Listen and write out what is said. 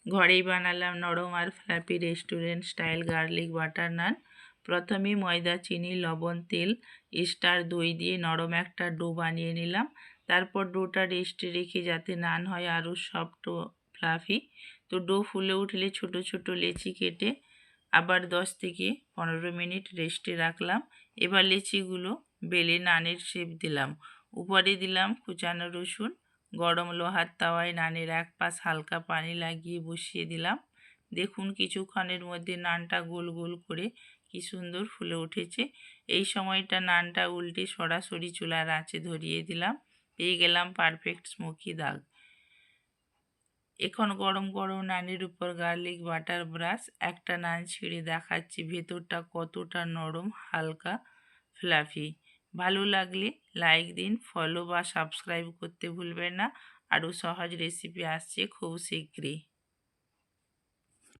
ঘরেই বানালাম নরম আর fluffy restaurant style garlic butter naan. প্রথমে ময়দা, চিনি, লবণ, তেল, স্টার দই দিয়ে নরম একটা ডো বানিয়ে নিলাম। তারপর ডোটা রেস্টে রেখে যাতে নান হয় আরও সফট ও ফ্লাফি। তো ডো ফুলে উঠলে ছোট ছোট লেচি কেটে আবার 10 থেকে 15 মিনিট রেস্টে রাখলাম। এবার লেচিগুলো বেলে নানের শেপ দিলাম। উপরে দিলাম কুচানো রসুন। গরম লোহার তাওয়ায় নানের এক পাশ হালকা পানি লাগিয়ে বসিয়ে দিলাম। দেখুন কিছুক্ষণের মধ্যে নানটা গোল গোল করে কি সুন্দর ফুলে উঠেছে। এই সময়টা নানটা উল্টে সরাসরি চুলার আঁচে ধরিয়ে দিলাম। পেয়ে গেলাম পারফেক্ট স্মোকি দাগ। এখন গরম গরম নানের উপর গার্লিক বাটার ব্রাশ একটা নান ছিঁড়ে দেখাচ্ছি ভেতরটা কতটা নরম, হালকা, ফ্লাফি। ভালো লাগলে লাইক দিন, ফলো বা সাবস্ক্রাইব করতে ভুলবেন না। আরও সহজ রেসিপি আসছে খুব শীঘ্রই।